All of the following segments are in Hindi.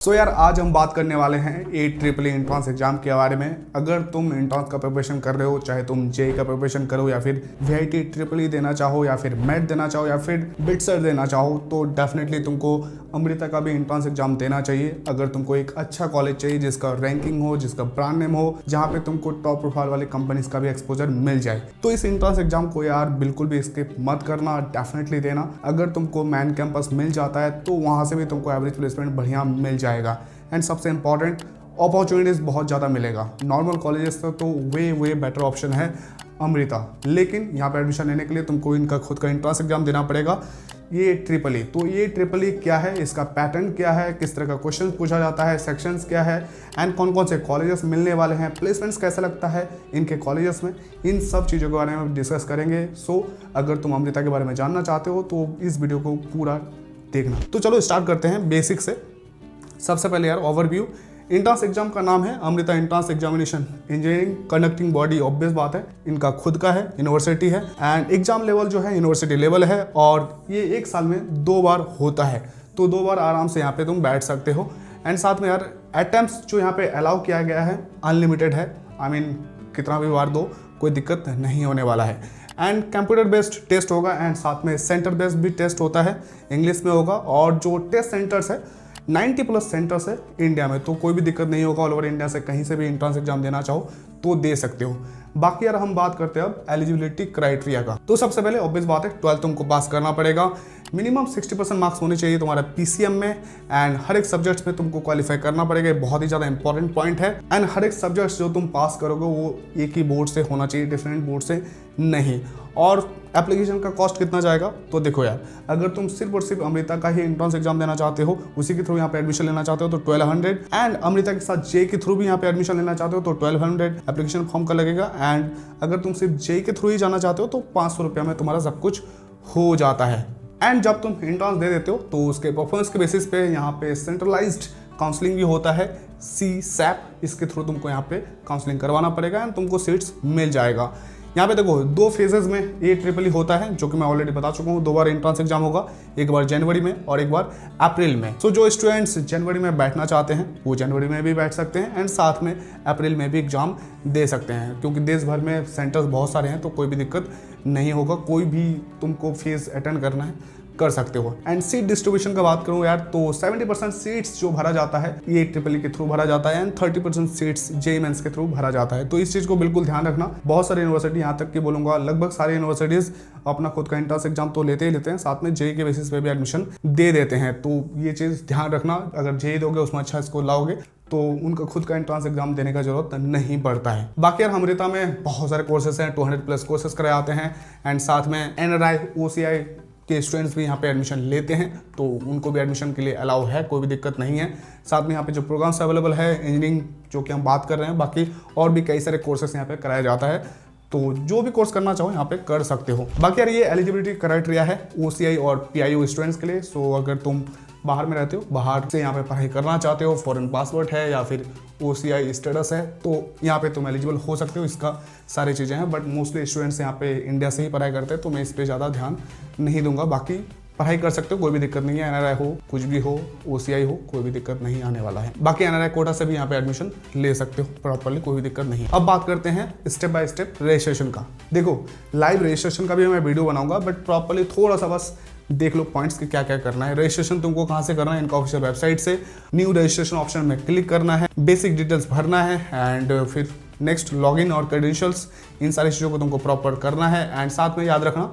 सो यार आज हम बात करने वाले हैं AEEE एंट्रेंस एग्जाम के बारे में। अगर तुम एंट्रेंस का प्रिपरेशन कर रहे हो, चाहे तुम जेई का प्रिपरेशन करो या फिर VIT EEE देना चाहो या फिर MET देना चाहो या फिर बिटसर देना चाहो, तो डेफिनेटली तुमको अमृता का भी एंट्रेंस एग्जाम देना चाहिए। अगर तुमको एक अच्छा कॉलेज चाहिए जिसका रैंकिंग हो, जिसका ब्रांड नेम हो, जहाँ पे तुमको टॉप प्रोफाइल वाले कंपनीज का भी एक्सपोजर मिल जाए, तो इस एंट्रेंस एग्जाम को यार बिल्कुल भी स्किप मत करना, डेफिनेटली देना। अगर तुमको मैन कैंपस मिल जाता है तो वहाँ से भी तुमको एवरेज प्लेसमेंट बढ़िया मिल जाएगा। एंड सबसे इंपॉर्टेंट, अपॉर्चुनिटीज़ बहुत ज़्यादा मिलेगा। नॉर्मल कॉलेजेस तो वे बेटर ऑप्शन है अमृता, लेकिन यहाँ पे एडमिशन लेने के लिए तुमको इनका खुद का एंट्रेंस एग्जाम देना पड़ेगा। ये AEEE, तो ये AEEE क्या है, इसका पैटर्न क्या है, किस तरह का क्वेश्चन पूछा जाता है, सेक्शंस क्या है, एंड कौन कौन से कॉलेजेस मिलने वाले हैं, प्लेसमेंट्स कैसा लगता है इनके कॉलेजेस में, इन सब चीज़ों के बारे में डिस्कस करेंगे। सो अगर तुम अमृता के बारे में जानना चाहते हो तो इस वीडियो को पूरा देखना। तो चलो स्टार्ट करते हैं बेसिक से। सबसे पहले यार ओवरव्यू, एंट्रेंस एग्जाम का नाम है Amrita entrance examination engineering conducting body. Obvious बात है, इनका खुद का है, यूनिवर्सिटी है, एंड एग्जाम लेवल जो है यूनिवर्सिटी लेवल है, और ये एक साल में 2 बार होता है। तो 2 बार आराम से यहाँ पे तुम बैठ सकते हो। एंड साथ में यार अटेम्प्ट्स जो यहाँ पे अलाउ किया गया है अनलिमिटेड है। आई मीन कितना भी बार दो, कोई दिक्कत नहीं होने वाला है। एंड कंप्यूटर बेस्ड टेस्ट होगा, एंड साथ में सेंटर बेस्ड भी टेस्ट होता है, इंग्लिश में होगा। और जो टेस्ट सेंटर्स है 90+ सेंटर्स है इंडिया में, तो कोई भी दिक्कत नहीं होगा। ऑल ओवर इंडिया से कहीं से भी एंट्रेंस एग्जाम देना चाहो तो दे सकते हो। बाकी यार हम बात करते हैं अब एलिजिबिलिटी क्राइटेरिया का। तो सबसे पहले ऑब्वियस बात है 12th तुमको पास करना पड़ेगा। मिनिमम 60% मार्क्स होने चाहिए तुम्हारा PCM में, एंड हर एक सब्जेक्ट्स में तुमको क्वालिफाई करना पड़ेगा। बहुत ही ज़्यादा इंपॉर्टेंट पॉइंट है। एंड हर एक सब्जेक्ट्स जो तुम पास करोगे वो एक ही बोर्ड से होना चाहिए, डिफरेंट बोर्ड से नहीं। और एप्लीकेशन का कॉस्ट कितना जाएगा, तो देखो यार, अगर तुम सिर्फ और सिर्फ अमृता का ही एंट्रेंस एग्जाम देना चाहते हो, उसी के थ्रू यहाँ पे एडमिशन लेना चाहते हो तो 1200, एंड अमृता के साथ जेई के थ्रू भी यहाँ पे एडमिशन लेना चाहते हो तो 1200 एप्लीकेशन फॉर्म का लगेगा। एंड अगर तुम सिर्फ जेई के थ्रू ही जाना चाहते हो तो 500 रुपया में तुम्हारा सब कुछ हो जाता है। एंड जब तुम एंट्रेंस दे देते हो तो उसके परफॉर्मेंस के बेसिस पे यहाँ पे सेंट्रलाइज्ड काउंसलिंग भी होता है, CSAP, इसके थ्रू तुमको यहाँ पे काउंसलिंग करवाना पड़ेगा एंड तुमको सीट्स मिल जाएगा। यहाँ पे देखो 2 फेजेस में AEEE होता है, जो कि मैं ऑलरेडी बता चुका हूँ। 2 बार एंट्रेंस एग्जाम होगा, एक बार जनवरी में और एक बार अप्रैल में। सो जो स्टूडेंट्स जनवरी में बैठना चाहते हैं वो जनवरी में भी बैठ सकते हैं, एंड साथ में अप्रैल में भी एग्जाम दे सकते हैं, क्योंकि देश भर में सेंटर्स बहुत सारे हैं तो कोई भी दिक्कत नहीं होगा। कोई भी तुमको फेज अटेंड करना है कर सकते हो। एंड सीट डिस्ट्रीब्यूशन का बात करूं यार, तो 70% सीट्स जो भरा जाता है ये AEEE के थ्रू भरा जाता है, एंड 30% सीट्स JEE मेंस के थ्रू भरा जाता है। तो इस चीज को बिल्कुल ध्यान रखना। बहुत सारी यूनिवर्सिटी, यहाँ तक कि बोलूंगा लगभग सारी यूनिवर्सिटीज अपना खुद का एंट्रेंस एग्जाम तो लेते ही लेते हैं, साथ में जेई के बेसिस पे भी एडमिशन दे देते हैं। तो ये चीज ध्यान रखना, अगर जेई दोगे उसमें अच्छा स्कोर लाओगे तो उनका खुद का एंट्रेंस एग्जाम देने का जरूरत नहीं पड़ता है। बाकी यार अमृता में बहुत सारे कोर्सेस हैं, 200+ कोर्सेस कराए जाते हैं, एंड साथ में NRI OCI के स्टूडेंट्स भी यहाँ पे एडमिशन लेते हैं, तो उनको भी एडमिशन के लिए अलाउ है, कोई भी दिक्कत नहीं है। साथ में यहाँ पे जो प्रोग्राम्स अवेलेबल है इंजीनियरिंग जो कि हम बात कर रहे हैं, बाकी और भी कई सारे कोर्सेस यहाँ पे कराया जाता है, तो जो भी कोर्स करना चाहो यहाँ पे कर सकते हो। बाकी यार ये एलिजिबिलिटी क्राइटेरिया है OCI और PIU स्टूडेंट्स के लिए। सो अगर तुम बाहर में रहते हो, बाहर से यहाँ पे पढ़ाई करना चाहते हो, फॉरेन पासपोर्ट है या फिर OCI स्टेटस है, तो यहाँ पे तुम एलिजिबल हो सकते हो। इसका सारी चीज़ें हैं, बट मोस्टली स्टूडेंट्स यहाँ पे इंडिया से ही पढ़ाई करते हैं, तो मैं इस पर ज़्यादा ध्यान नहीं दूंगा। बाकी पढ़ाई कर सकते हो, कोई भी दिक्कत नहीं है। NRI हो, कुछ भी हो, OCI हो, कोई भी दिक्कत नहीं आने वाला है। बाकी NRI कोटा से भी यहाँ पे एडमिशन ले सकते हो प्रॉपरली, कोई भी दिक्कत नहीं। अब बात करते हैं स्टेप बाय स्टेप रजिस्ट्रेशन का। देखो लाइव रजिस्ट्रेशन का भी मैं वीडियो बनाऊंगा, बट प्रॉपरली थोड़ा सा बस देख लो पॉइंट्स के क्या क्या करना है। रजिस्ट्रेशन तुमको कहाँ से करना है, इनका ऑफिशियल वेबसाइट से न्यू रजिस्ट्रेशन ऑप्शन में क्लिक करना है, बेसिक डिटेल्स भरना है, एंड फिर नेक्स्ट लॉगिन और क्रेडेंशियल्स, इन सारी चीज़ों को तुमको प्रॉपर करना है। एंड साथ में याद रखना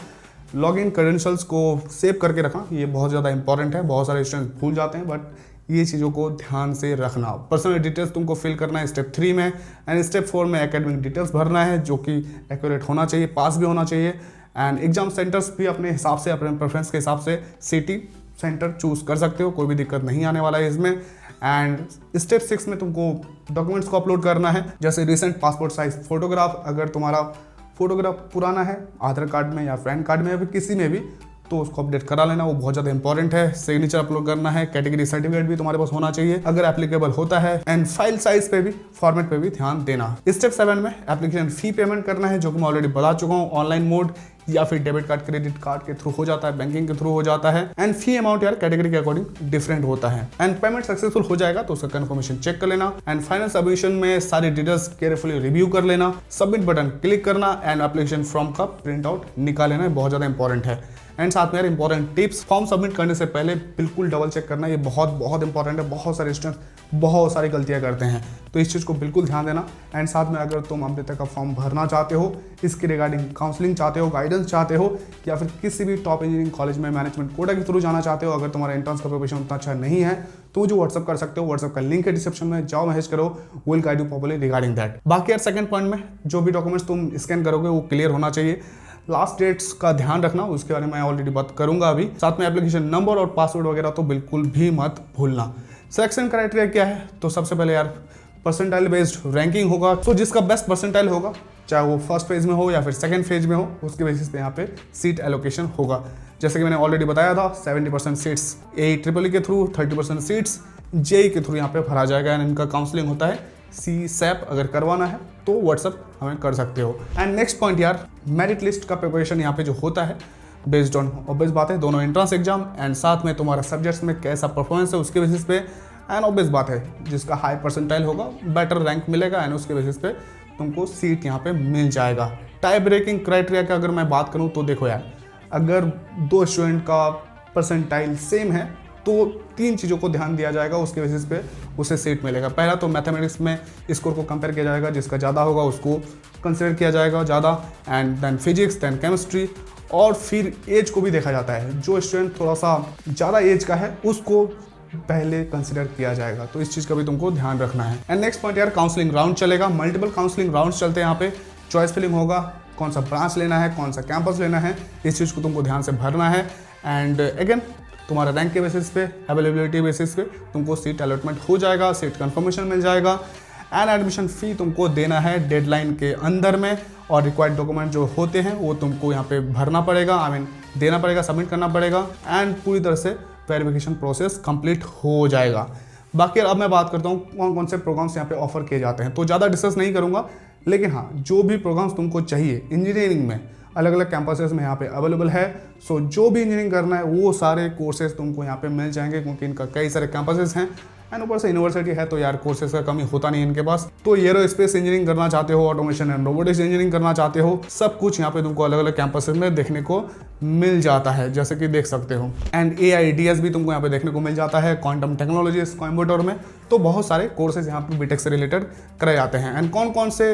लॉगिन क्रेडेंशियल्स को सेव करके रखना, ये बहुत ज़्यादा इंपॉर्टेंट है। बहुत सारे स्टूडेंट्स भूल जाते हैं, बट ये चीज़ों को ध्यान से रखना। पर्सनल डिटेल्स तुमको फिल करना है स्टेप 3 में, एंड स्टेप 4 में एकेडमिक डिटेल्स भरना है, जो कि एक्यूरेट होना चाहिए, पास भी होना चाहिए। एंड एग्जाम सेंटर्स भी अपने हिसाब से, अपने प्रेफरेंस के हिसाब से सिटी सेंटर चूज कर सकते हो, कोई भी दिक्कत नहीं आने वाला है इसमें। एंड स्टेप 6 में तुमको डॉक्यूमेंट्स को अपलोड करना है, जैसे रिसेंट पासपोर्ट साइज फोटोग्राफ। अगर तुम्हारा फोटोग्राफ पुराना है आधार कार्ड में या पैन कार्ड में या फिर किसी में भी, तो उसको अपडेट करा लेना, वो बहुत ज़्यादा इंपॉर्टेंट है। सिग्नेचर अपलोड करना है, कैटेगरी सर्टिफिकेट भी तुम्हारे पास होना चाहिए अगर एप्लीकेबल होता है, एंड फाइल साइज पे भी, फॉर्मेट पे भी ध्यान देना। स्टेप 7 में एप्लीकेशन फी पेमेंट करना है, जो कि मैं ऑलरेडी बता चुका हूँ। ऑनलाइन मोड या फिर डेबिट कार्ड, क्रेडिट कार्ड के थ्रू हो जाता है, बैंकिंग के थ्रू हो जाता है, एंड फी अमाउंट यार कैटेगरी के अकॉर्डिंग डिफरेंट होता है। एंड पेमेंट सक्सेसफुल हो जाएगा तो उसका कंफर्मेशन चेक कर लेना, एंड फाइनल सबमिशन में सारी डिटेल्स केयरफुली रिव्यू कर लेना, सबमिट बटन क्लिक करना, एंड एप्लीकेशन फॉर्म का प्रिंट आउट निकाल लेना, बहुत ज्यादा इंपॉर्टेंट है। एंड साथ में यार इंपॉर्टेंट टिप्स, फॉर्म सबमिट करने से पहले बिल्कुल डबल चेक करना, ये बहुत बहुत इंपॉर्टेंट है। बहुत सारे स्टूडेंट बहुत सारी गलतियां करते हैं, तो इस चीज़ को बिल्कुल ध्यान देना। एंड साथ में अगर तुम अमृता का फॉर्म भरना चाहते हो, इसके रिगार्डिंग काउंसलिंग चाहते हो, गाइडेंस चाहते हो, या फिर किसी भी टॉप इंजीनियरिंग कॉलेज में मैनेजमेंट कोटा के थ्रू जाना चाहते हो, अगर तुम्हारा एंट्रेंस का प्रिपरेशन उतना अच्छा नहीं है तो मुझे व्हाट्सअप कर सकते हो। व्हाट्सअप का लिंक है डिस्क्रिप्शन में, जाओ मैसेज करो, will guide you properly regarding that. बाकी यार सेकंड पॉइंट में जो भी डॉक्यूमेंट्स तुम स्कैन करोगे वो क्लियर होना चाहिए। लास्ट डेट्स का ध्यान रखना, उसके बारे में मैं ऑलरेडी बात करूंगा अभी। साथ में एप्लीकेशन नंबर और पासवर्ड वगैरह तो बिल्कुल भी मत भूलना। सिलेक्शन क्राइटेरिया क्या है, तो सबसे पहले यार परसेंटाइल बेस्ड रैंकिंग होगा। तो जिसका बेस्ट परसेंटाइल होगा, चाहे वो फर्स्ट फेज में हो या फिर सेकंड फेज में हो, उसके बेसिस पे यहाँ पे सीट एलोकेशन होगा। जैसे कि मैंने ऑलरेडी बताया था, 70% सीट्स AEEE के थ्रू, 30% सीट्स JEE के थ्रू यहाँ पे भरा जाएगा। एंड इनका काउंसलिंग होता है CSAP, अगर करवाना है तो व्हाट्सअप हमें कर सकते हो। एंड नेक्स्ट पॉइंट यार, मेरिट लिस्ट का प्रिपरेशन यहाँ पे जो होता है बेस्ड ऑन ऑब्वियस बात है दोनों एंट्रेंस एग्जाम एंड साथ में तुम्हारा सब्जेक्ट्स में कैसा परफॉर्मेंस है उसके बेसिस पे। एंड ऑब्वियस बात है जिसका हाई परसेंटाइल होगा बेटर रैंक मिलेगा, एंड उसके बेसिस पे तुमको सीट यहाँ पे मिल जाएगा। टाई ब्रेकिंग क्राइटेरिया की अगर मैं बात करूँ तो देखो यार, अगर दो स्टूडेंट का परसेंटाइल सेम है तो 3 चीज़ों को ध्यान दिया जाएगा, उसके बेसिस पे उसे सीट मिलेगा। पहला तो मैथमेटिक्स में स्कोर को कंपेयर किया जाएगा, जिसका ज़्यादा होगा उसको कंसिडर किया जाएगा ज़्यादा, and then physics, then chemistry, और फिर एज को भी देखा जाता है। जो स्टूडेंट थोड़ा सा ज़्यादा एज का है उसको पहले कंसिडर किया जाएगा, तो इस चीज़ का भी तुमको ध्यान रखना है। एंड नेक्स्ट पॉइंट यार, काउंसलिंग राउंड चलेगा, मल्टीपल काउंसलिंग राउंड्स चलते हैं यहाँ पे। चॉइस फिलिंग होगा, कौन सा ब्रांच लेना है, कौन सा कैंपस लेना है, इस चीज़ को तुमको ध्यान से भरना है। एंड अगेन तुम्हारा रैंक के बेसिस पे, अवेलेबिलिटी बेसिस पे तुमको सीट अलॉटमेंट हो जाएगा, सीट कंफर्मेशन मिल जाएगा। एंड एडमिशन फ़ी तुमको देना है डेडलाइन के अंदर में, और रिक्वायर्ड डॉक्यूमेंट जो होते हैं वो तुमको यहाँ पे भरना पड़ेगा, देना पड़ेगा, सबमिट करना पड़ेगा, एंड पूरी तरह से वेरिफिकेशन प्रोसेस कंप्लीट हो जाएगा। बाकी अब मैं बात करता हूँ कौन कौन से प्रोग्राम्स यहाँ पे ऑफर किए जाते हैं, तो ज़्यादा डिस्कस नहीं करूँगा, लेकिन हाँ जो भी प्रोग्राम्स तुमको चाहिए इंजीनियरिंग में अलग अलग कैंपसेस में यहाँ पे अवेलेबल है। सो जो भी इंजीनियरिंग करना है वो सारे कोर्सेज तुमको यहाँ पे मिल जाएंगे, क्योंकि इनका कई सारे कैंपसेस हैं, एंड ऊपर से यूनिवर्सिटी है तो यार कोर्सेज का कमी होता नहीं इनके पास। तो एरोस्पेस इंजीनियरिंग करना चाहते हो, ऑटोमेशन एंड रोबोटिक्स इंजीनियरिंग करना चाहते हो, सब कुछ यहाँ पे तुमको अलग अलग कैंपसेस में देखने को मिल जाता है, जैसे कि देख सकते हो। एंड AIDS भी तुमको यहाँ पे देखने को मिल जाता है, क्वांटम टेक्नोलॉजीज कोयम्बटूर में। तो बहुत सारे कोर्सेज यहाँ पे बीटेक से रिलेटेड कराए जाते हैं। एंड कौन कौन से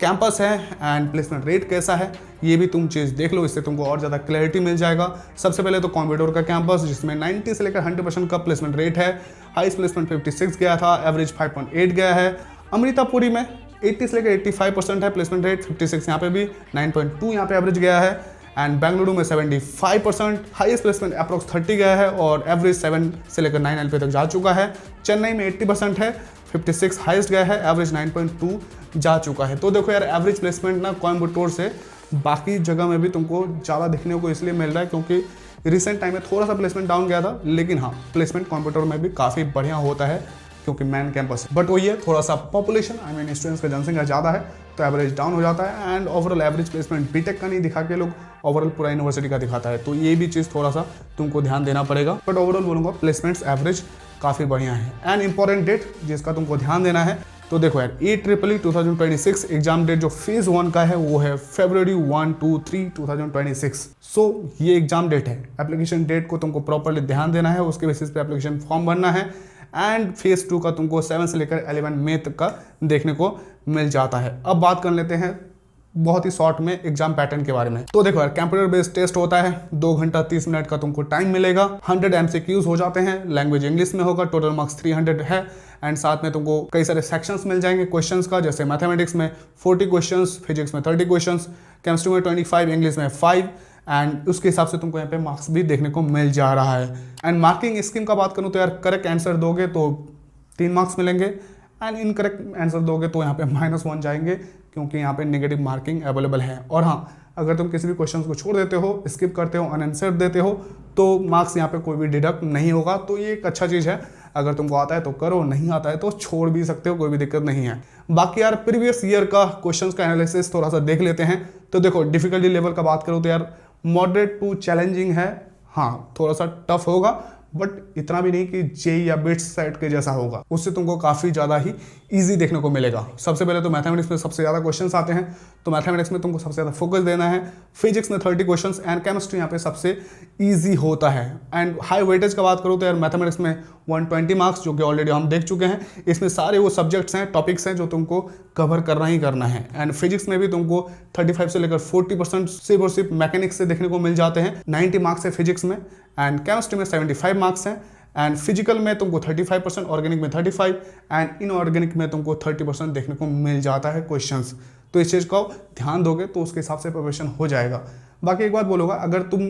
कैंपस है एंड प्लेसमेंट रेट कैसा है ये भी तुम चीज़ देख लो, इससे तुमको और ज़्यादा क्लैरिटी मिल जाएगा। सबसे पहले तो कोयम्बटूर का कैंपस, जिसमें 90 से लेकर 100% का प्लेसमेंट रेट है। हाईएस्ट प्लेसमेंट 56 गया था, एवरेज 5.8 गया है। अमृतापुरी में 80 से लेकर 85% है प्लेसमेंट रेट, 56 यहाँ पे भी, 9.2 यहाँ पे एवरेज गया है। एंड बेंगलुरु में 75%, हाईएस्ट प्लेसमेंट अप्रॉक्स 30 गया है, और एवरेज 7 से लेकर 9 LP तक जा चुका है। चेन्नई में 80% है, 56 हाईएस्ट गया है, एवरेज 9.2 जा चुका है। तो देखो यार एवरेज प्लेसमेंट ना कोयम्बटूर से बाकी जगह में भी तुमको ज़्यादा देखने को इसलिए मिल रहा है क्योंकि रिसेंट टाइम में थोड़ा सा प्लेसमेंट डाउन गया था, लेकिन हाँ प्लेसमेंट कोयम्बटूर में भी काफ़ी बढ़िया होता है क्योंकि मैन कैंपस। बट वही है, थोड़ा सा पॉपुलेशन स्टूडेंट्स का जनसंख्या ज़्यादा है तो एवरेज डाउन हो जाता है। And overall average placement BTech का नहीं दिखा के लोग ओवरऑल पूरा यूनिवर्सिटी का दिखाता है, तो ये भी चीज़ थोड़ा सा तुमको ध्यान देना पड़ेगा। बट ओवरऑल बोलूँगा प्लेसमेंट्स एवरेज काफ़ी बढ़िया है। एंड इंपॉर्टेंट डेट जिसका तुमको ध्यान देना है, तो देखो यार EEEE 2026 एग्जाम डेट जो फेज 1 का है वो है February 1, 2, 3, 2026। सो ये एग्जाम डेट है। एप्लीकेशन डेट को तुमको प्रॉपर्ली ध्यान देना है, उसके बेसिस पे एप्लीकेशन फॉर्म भरना है। एंड फेज 2 का तुमको 7 से लेकर 11 मई तक का देखने को मिल जाता है। अब बात कर लेते हैं बहुत ही शॉर्ट में एग्जाम पैटर्न के बारे में। तो देखो यार कंप्यूटर बेस्ड टेस्ट होता है, 2 घंटा 30 मिनट का तुमको टाइम मिलेगा। 100 MCQs हो जाते हैं, लैंग्वेज इंग्लिश में होगा, टोटल मार्क्स 300 है। एंड साथ में तुमको कई सारे सेक्शंस मिल जाएंगे क्वेश्चंस का, जैसे मैथमेटिक्स में 40 क्वेश्चंस, फिजिक्स में 30 क्वेश्चंस, केमिस्ट्री में 25, इंग्लिश में 5। एंड उसके हिसाब से तुमको यहाँ पे मार्क्स भी देखने को मिल जा रहा है। एंड मार्किंग स्कीम का बात करूँ तो यार करेक्ट आंसर दोगे तो 3 मार्क्स मिलेंगे, एंड इनकरेक्ट आंसर दोगे तो यहाँ पे -1 जाएंगे क्योंकि यहाँ पे नेगेटिव मार्किंग अवेलेबल है। और हाँ अगर तुम किसी भी क्वेश्चन को छोड़ देते हो, स्किप करते हो, अनआंसर्ड देते हो, तो मार्क्स यहाँ पे कोई भी डिडक्ट नहीं होगा। तो ये एक अच्छा चीज़ है। अगर तुमको आता है तो करो, नहीं आता है तो छोड़ भी सकते हो, कोई भी दिक्कत नहीं है। बाकी यार प्रीवियस ईयर का क्वेश्चंस का एनालिसिस थोड़ा सा देख लेते हैं। तो देखो डिफिकल्टी लेवल का बात करूँ तो यार मॉडरेट टू चैलेंजिंग है। हाँ, थोड़ा सा टफ होगा, बट इतना भी नहीं कि जेई या बिट्स सेट के जैसा होगा। उससे तुमको काफ़ी ज़्यादा ही इजी देखने को मिलेगा। सबसे पहले तो मैथमेटिक्स में सबसे ज़्यादा क्वेश्चंस आते हैं, तो मैथमेटिक्स में तुमको सबसे ज़्यादा फोकस देना है। फिजिक्स में 30 क्वेश्चंस एंड केमिस्ट्री यहाँ पे सबसे इजी होता है। एंड हाई वेटेज का बात करूँ तो यार मैथमेटिक्स में 120 मार्क्स, जो कि ऑलरेडी हम देख चुके हैं। इसमें सारे वो सब्जेक्ट्स हैं, टॉपिक्स हैं जो तुमको कवर करना ही करना है। एंड फिजिक्स में भी तुमको 35 से लेकर 40% सिर्फ और सिर्फ मैकेनिक्स से देखने को मिल जाते हैं। 90 मार्क्स है फिजिक्स में, एंड केमिस्ट्री में 75 मार्क्स हैं। एंड फिजिकल में तुमको 35%, ऑर्गेनिक में 35 एंड इनऑर्गेनिक में तुमको 30% देखने को मिल जाता है क्वेश्चंस। तो इस चीज़ को ध्यान दोगे तो उसके हिसाब से प्रिपरेशन हो जाएगा। बाकी एक बात बोलूँगा, अगर तुम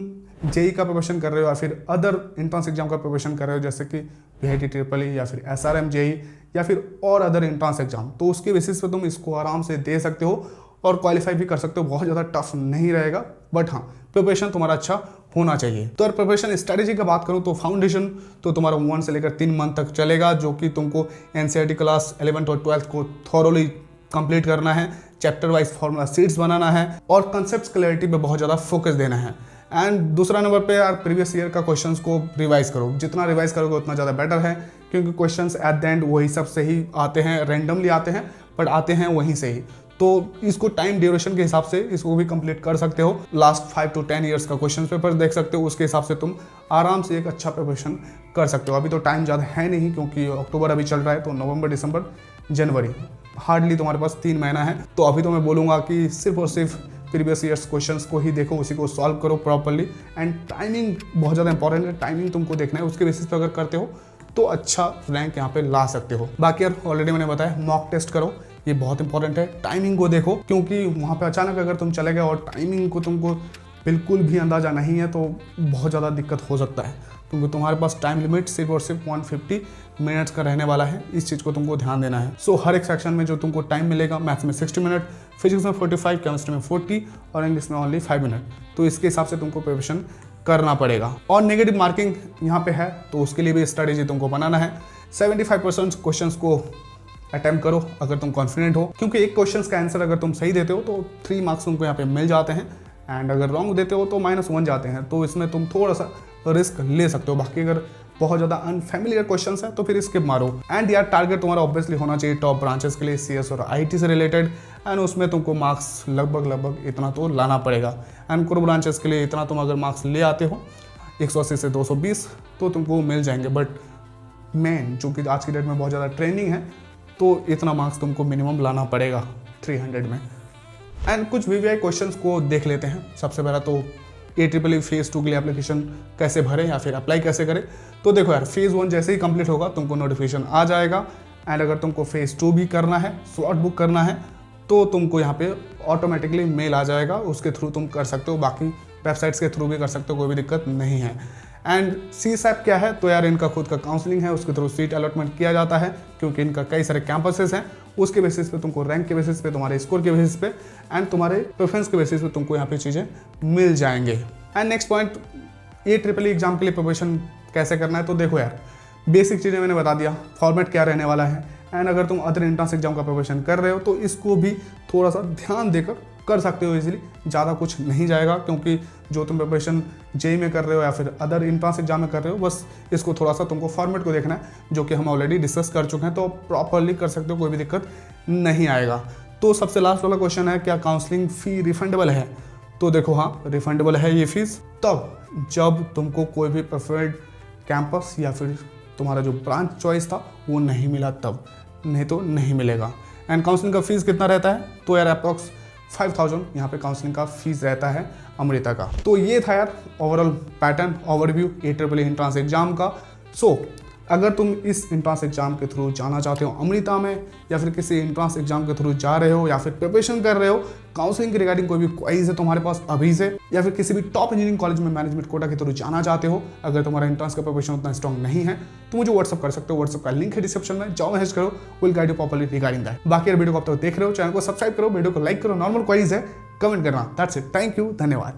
जेई का प्रिपरेशन कर रहे हो या फिर अदर एंट्रेंस एग्जाम का प्रिपरेशन कर रहे हो, जैसे कि वीआईटी ट्रिपल ई या फिर एसआरएम जेई या फिर और अदर एंट्रेंस एग्जाम, तो उसके बेसिस पे तुम इसको आराम से दे सकते हो और क्वालिफाई भी कर सकते हो। बहुत ज़्यादा टफ नहीं रहेगा, बट हाँ प्रिपरेशन तुम्हारा अच्छा होना चाहिए। तो अगर प्रिपरेशन स्ट्रेटेजी की बात करूँ तो फाउंडेशन तो तुम्हारा 1 से लेकर 3 मंथ तक चलेगा, जो कि तुमको एनसीईआरटी क्लास 11th और 12th को थॉरोली कंप्लीट करना है। चैप्टर वाइज फॉर्मूला सीट्स बनाना है और कंसेप्ट क्लैरिटी पे बहुत ज़्यादा फोकस देना है। एंड दूसरा नंबर पे यार प्रीवियस ईयर का क्वेश्चंस को रिवाइज करो। जितना रिवाइज करोगे उतना ज़्यादा बेटर है, क्योंकि क्वेश्चंस एट द एंड वही सब से ही आते हैं, रैंडमली आते हैं, बट आते हैं वहीं से ही। तो इसको टाइम ड्यूरेशन के हिसाब से इसको भी कंप्लीट कर सकते हो। लास्ट 5 to 10 ईयर्स का क्वेश्चन पेपर देख सकते हो, उसके हिसाब से तुम आराम से एक अच्छा प्रिपरेशन कर सकते हो। अभी तो टाइम ज़्यादा है नहीं, क्योंकि अक्टूबर अभी चल रहा है, तो नवंबर, दिसंबर, जनवरी हार्डली तुम्हारे पास 3 महीना है। तो अभी तो मैं बोलूँगा कि सिर्फ और सिर्फ प्रीवियस ईयर्स क्वेश्चंस को ही देखो, उसी को सॉल्व करो प्रॉपर्ली। एंड टाइमिंग बहुत ज़्यादा इंपॉर्टेंट है, टाइमिंग तुमको देखना है। उसके बेसिस पे अगर करते हो तो अच्छा रैंक यहाँ पे ला सकते हो। बाकी यार ऑलरेडी मैंने बताया मॉक टेस्ट करो, ये बहुत इंपॉर्टेंट है। टाइमिंग को देखो, क्योंकि वहाँ पे अचानक अगर तुम चले गए और टाइमिंग को तुमको बिल्कुल भी अंदाजा नहीं है तो बहुत ज़्यादा दिक्कत हो सकता है, क्योंकि तुम्हारे पास टाइम लिमिट सिर्फ और सिर्फ 150 मिनट्स का रहने वाला है। इस चीज़ को तुमको ध्यान देना है। सो हर एक सेक्शन में जो तुमको टाइम मिलेगा, मैथ्स में 60 मिनट, फिजिक्स में 45, केमिस्ट्री में 40 और इंग्लिश में ओनली 5 मिनट। तो इसके हिसाब से तुमको प्रिपरेशन करना पड़ेगा। और नेगेटिव मार्किंग यहाँ पे है, तो उसके लिए भी स्ट्रेटेजी तुमको बनाना है। 75% क्वेश्चन को अटेम्प्ट करो अगर तुम कॉन्फिडेंट हो, क्योंकि एक क्वेश्चन का आंसर अगर तुम सही देते हो तो 3 मार्क्स तुमको यहाँ पे मिल जाते हैं, एंड अगर रॉन्ग देते हो तो -1 जाते हैं। तो इसमें तुम थोड़ा सा रिस्क ले सकते हो। बाकी अगर बहुत ज़्यादा अनफेमिलियर क्वेश्चंस हैं तो फिर स्किप मारो। एंड यार टारगेट तुम्हारा ऑब्वियसली होना चाहिए टॉप ब्रांचेस के लिए, CS और IT से रिलेटेड, एंड उसमें तुमको मार्क्स लगभग इतना तो लाना पड़ेगा। एंड कोर ब्रांचेस के लिए इतना तुम अगर मार्क्स ले आते हो 180 से 220 तो तुमको मिल जाएंगे। बट मेन जो कि आज की डेट में बहुत ज़्यादा ट्रेंडिंग है, तो इतना मार्क्स तुमको मिनिमम लाना पड़ेगा 300 में। एंड कुछ VVI क्वेश्चंस को देख लेते हैं। सबसे पहला तो AEEE फेज़ 2 के लिए एप्लीकेशन कैसे भरें या फिर अप्लाई कैसे करें। तो देखो यार, फेज़ 1 जैसे ही कंप्लीट होगा तुमको नोटिफिकेशन आ जाएगा। एंड अगर तुमको फेज़ 2 भी करना है, स्लॉट बुक करना है, तो तुमको यहाँ पे ऑटोमेटिकली मेल आ जाएगा, उसके थ्रू तुम कर सकते हो। बाकी वेबसाइट्स के थ्रू भी कर सकते हो, कोई भी दिक्कत नहीं है। एंड CSAP क्या है, तो यार इनका खुद का काउंसलिंग है, उसके थ्रू सीट अलॉटमेंट किया जाता है, क्योंकि इनका कई सारे कैंपसेस हैं। उसके बेसिस पे तुमको रैंक के बेसिस पे, तुम्हारे स्कोर के बेसिस पे एंड तुम्हारे प्रेफरेंस के बेसिस पे तुमको यहाँ पे चीज़ें मिल जाएंगे। And next point, AEEE exam के लिए प्रिपरेशन कैसे करना है। तो देखो यार, बेसिक चीज़ें मैंने बता दिया, फॉर्मेट क्या रहने वाला है। एंड अगर तुम अदर एंट्रेंस एग्जाम का प्रिपरेशन कर रहे हो तो इसको भी थोड़ा सा ध्यान देकर कर सकते हो इजीली। ज़्यादा कुछ नहीं जाएगा, क्योंकि जो तुम प्रिपरेशन जेई में कर रहे हो या फिर अदर एंट्रेंस एग्जाम में कर रहे हो, बस इसको थोड़ा सा तुमको फॉर्मेट को देखना है, जो कि हम ऑलरेडी डिस्कस कर चुके हैं। तो प्रॉपरली कर सकते हो, कोई भी दिक्कत नहीं आएगा। तो सबसे लास्ट वाला क्वेश्चन है, क्या काउंसलिंग फ़ी रिफंडेबल है। तो देखो हाँ, रिफंडेबल है ये फीस तब जब तुमको कोई भी प्रेफर्ड कैंपस या फिर तुम्हारा जो ब्रांच चॉइस था वो नहीं मिला, तब नहीं तो नहीं मिलेगा। एंड काउंसलिंग का फीस कितना रहता है, तो यार अप्रॉक्स 5000 यहाँ पे काउंसलिंग का फीस रहता है अमृता का। तो ये था यार overall pattern overview AEEE entrance exam का। सो अगर तुम इस एंट्रेंस एग्जाम के थ्रू जाना चाहते हो अमृता में, या फिर किसी एंट्रेंस एग्जाम के थ्रू जा रहे हो, या फिर प्रिपरेशन कर रहे हो, काउंसलिंग के रिगार्डिंग कोई भी क्वाइज है तुम्हारे पास अभी से, या फिर किसी भी टॉप इंजीनियरिंग कॉलेज में मैनेजमेंट कोटा के थ्रू जाना चाहते हो, अगर तुम्हारा एंट्रेंस का प्रिपरेशन उतना स्ट्रॉन्ग नहीं है तो मुझे व्हाट्सअप कर सकते हो। व्हाट्सअप का लिंक है डिस्क्रिप्शन में, जाओ मैसेज करो, will guide you properly regarding that. बाकी यार वीडियो को अब तक देख रहे हो, चैनल को सब्सक्राइब करो, वीडियो को लाइक करो। नॉर्मल क्वाइज है, कमेंट करना। दैट्स इट, थैंक यू, धन्यवाद।